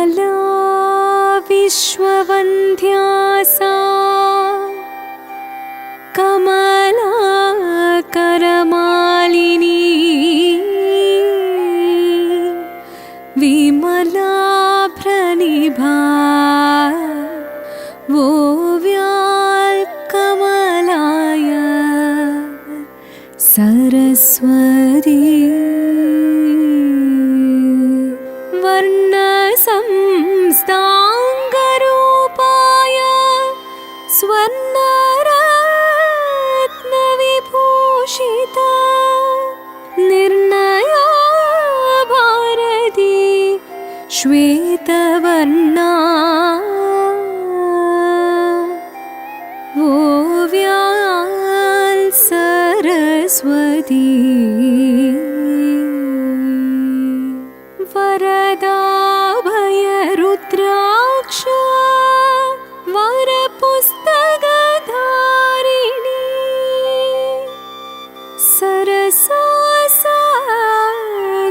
विमला विश्ववन्द्या सा कमला करमालिनी विमला प्रणिभा ओव्याल कमलाय सरस्वती वर्णसंस्थाङ्गरूपाय स्वर्णरत्नविभूषिता निर्णया भारती श्वेतवर्णा ओव्याल सरस्वती वरदा भयरुद्राक्ष वरपुस्तकधारिणी सरसा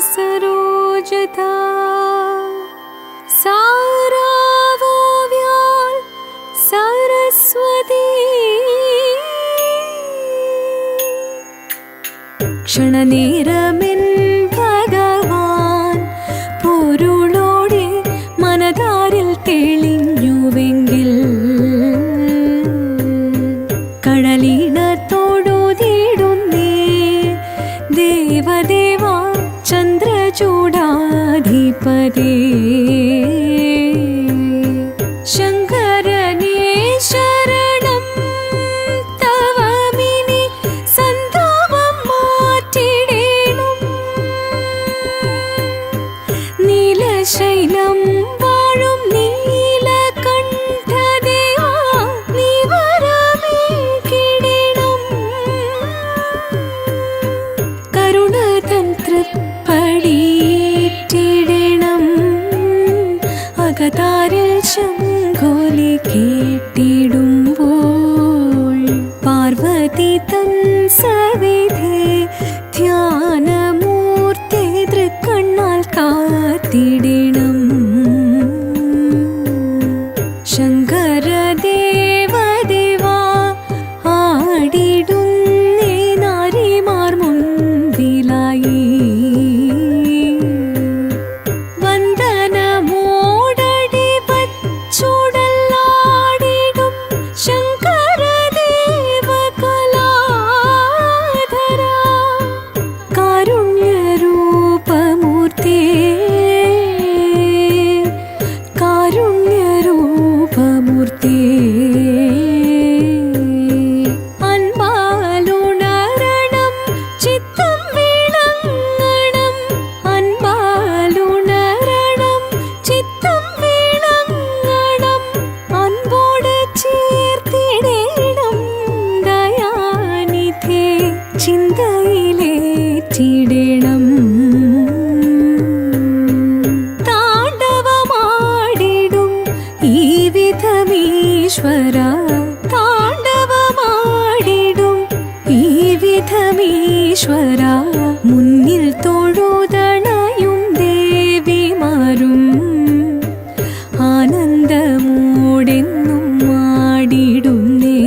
सरोजता सारावोव्याल सरस्वती क्षणनेरमिन भगवान പൊരുളോടെ മനതാരിൽ തെളിഞ്ഞുവെങ്കിൽ കടലിനത്തോടുതീടുന്നേ ദേവദേവ ചന്ദ്രചൂഡാധിപതേ ശങ്കരനേ ശരണം തവമിനി സന്താപം മാറ്റിടേണം നീലശൈലം വാഴും നീലകണ്ഠദേവാ നീ വരമേകിടണം കരുണതൻ തൃപ്പടിയിട്ടിടണം അകതാരിൽ ശംഖോലി കേട്ടിടുമ്പോൾ പാർവതി തൻ സവിധേ ധ്യാനമൂർത്തി തൃക്കണ്ണാൽ കാത്തിടണം ശങ്കരദേവദേവാ ആടിടുന്നേ നാരിമാർ മുൻപിലായി വന്ദനമോടടി വച്ചുടലാടിടും ശങ്കരദേവ കലാധര കാരുണ്യരൂപമൂർത്തി കാരുണ്യരൂപമൂർത്തി അൻപാലുണരണം ചിത്തം വിളങ്ങണം അൻപാലുണരണം ചിത്തം വിളങ്ങണം അൻപോട് ചേർത്തിടണം ദയാനിധേ ചിന്തയിലേറ്റിടണം താണ്ഡവമാടിടും ഈ വിധമീശ്വര താണ്ഡവമാടിടും ഈ വിധമീശ്വര മുന്നിൽ തൊഴുതണയും ദേവിമാരും ആനന്ദമോടെന്നും ആടിടുന്നേ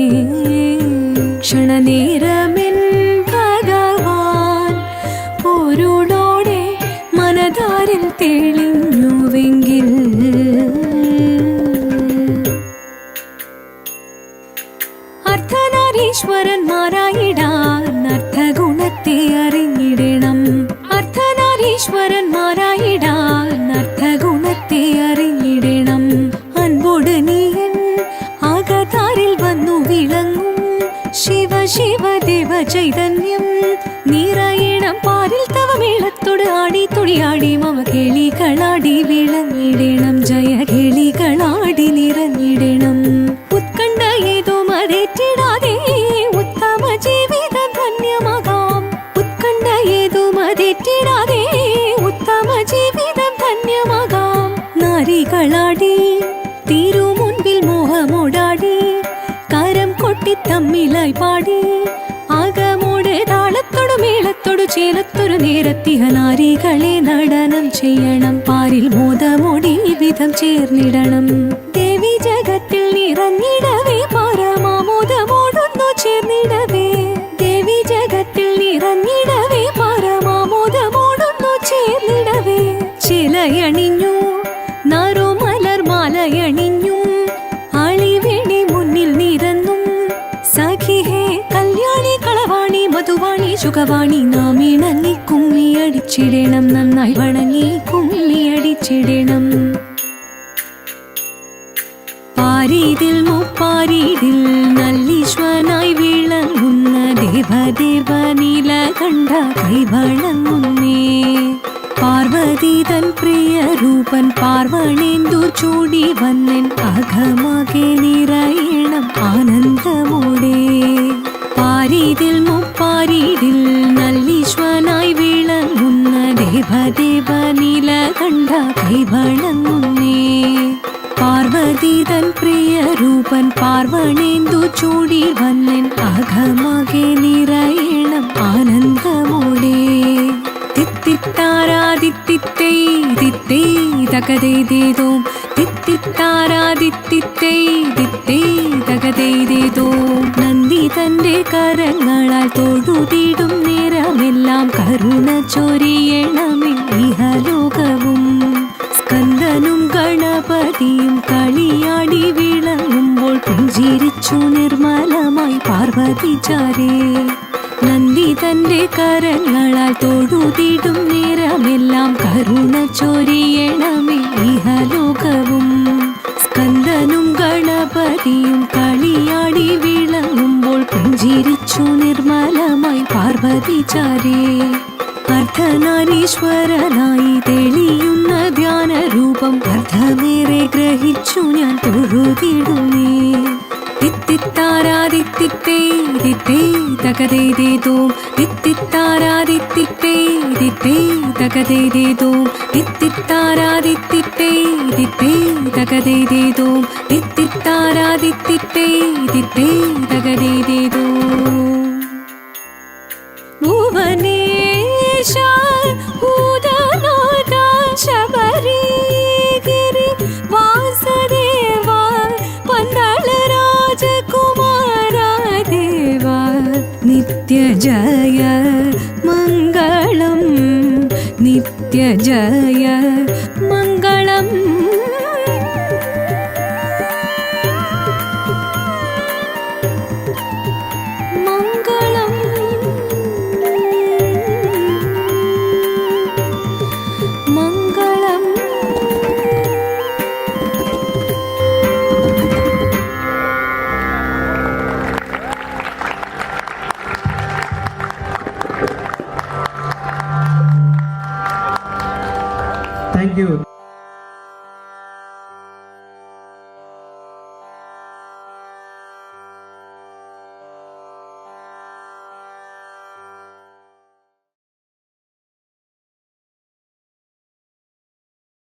ക്ഷണനേരമെൻ ഭഗവാൻ പൊരുളോടെ മനതാരിൽ തെളിഞ്ഞുവെങ്കിൽ അർദ്ധനാരീശ്വരന്മാരായിടാൻ അർത്ഥഗുണത്തെ അറിഞ്ഞിടണം അർദ്ധനാരീശ്വരന്മാരായിടാൻ അർത്ഥഗുണത്തെ അറിഞ്ഞിടണം അൻപോട് നീയൻ ആകതാരിൽ വന്നു വിളങ്ങും ശിവ ശിവ ദേവ ചൈതന്യം നിറയണം പാരിൽ തവ മേളത്തോട് ആടി തുടിയാടി മമ കേളികളാടി വിളങ്ങിടണം ജയ കേളികളാടി നിറഞ്ഞിടണം ഉത്കണ്ഠ ഏതോ മതേറ്റിടാതെ ഉത്തമ ജീവിതം ധന്യമാകാം ഉത്കണ്ഠ ഏതോ മതേറ്റിടാതെ ഉത്തമ ജീവിതം ധന്യമാകാം നാരികളാടി തീരു മുൻപിൽ മോഹമോടാടി കരം കൊട്ടി തമ്മിലായി പാടി ആകമോട് താളത്തോടു മേളത്തോടു ചേലത്തൊരു നേരത്തിഹ നാരികളെ നടനം ചെയ്യണം പാരിൽ മോദമോടി വിധം ചേർന്നിടണം ദേവി ജഗത്തിൽ നിറഞ്ഞിടവേ പരമാമോദമോടൊന്നു ചേർന്നിടവേ ദേവി ജഗത്തിൽ നിറഞ്ഞിടവേ പരമാമോദമോടൊന്നു ചേർന്നിടവേ ചിലയണിഞ്ഞു നറുമലർ മാലയണിഞ്ഞും ആളിവേണി മുന്നിൽ നിരന്നും സഖിഹേ കല്യാണി കളവാണി മധുവാണി സുഖവാണി നാമിണങ്ങി കുമ്മിയടിച്ചിടണം നന്നായി വണങ്ങി കുമ്മിയടിച്ചിടണം പാരീതിൽ മുപ്പാരീതിൽ നല്ലീശ്വനായി വിളങ്ങുന്ന ദേവദേവ നീലകണ്ഠ കൈവളങ്ങുന്നേ പാർവതി തൻ പ്രിയ രൂപൻ പാർവണേന്ദു ചൂടി വന്നൻ അകമാകെ നിറയണം ആനന്ദമോടെ പാരീതിൽ മുപ്പാരീതിൽ നല്ലീശ്വനായി വിളങ്ങുന്ന ദേവദേവ നീലകണ്ഠ കൈവളങ്ങുന്നേ പാർവതി തൻ പ്രിയ രൂപൻ പാർവണേന്ദു ചൂടി വന്നൻ അകമാകെ നിറയണം ആനന്ദമോടെ തിത്തിത്താരാദിത്തിത്തേ ദിത്തേ തകതേതേതോം തിത്തിത്താരാദിത്തിത്തേ ദിത്തേ തകതേതേതോം നന്ദി തന്റെ കരങ്ങളാൽ തൊഴുതിടും നേരമെല്ലാം കരുണ ചൊരിയണമേ ഇഹലോകവും സ്കന്ദനും ഗണപതിയും കളിയാടി വിളങ്ങുമ്പോൾ പുഞ്ചിരിച്ചു നിർമ്മലമായി പാർവതിചാരേ നന്ദി തന്റെ കരങ്ങളാൽ തൊഴുതിടും നേരമെല്ലാം കരുണ ചൊരിയണമേ ഇഹലോകവും സ്കന്ദനും ഗണപതിയും കളിയാടി വിളങ്ങുമ്പോൾ പുഞ്ചിരിച്ചു നിർമ്മലമായി പാർവതിചാരേ അർദ്ധനാരീശ്വരനായി തെളിയുന്ന ധ്യാനരൂപം അർദ്ധമേറെ ഗ്രഹിച്ചു ഞാൻ തൊഴുതിടുന്നേ തിത്തിത്താരാദിത്തിത്തേ ദിത്തേ തകതേതേതോം തിത്തിത്താരാദിത്തിത്തേ ദിത്തേ തകതേതേതോം തിത്തിത്താരാദിത്തിത്തേ ദിത്തേ തകതേതേതോം തിത്തിത്താരാദിത്തിത്തേ ദിത്തേ തകതേതേതോം ഭുവനേശ ഭൂതനാഥ ശബരിഗിരി വാസദേവ പന്തള രാജകുമാര ദേവ നിത്യ ജയ മംഗളം നിത്യ ജയ മംഗളം Thank you.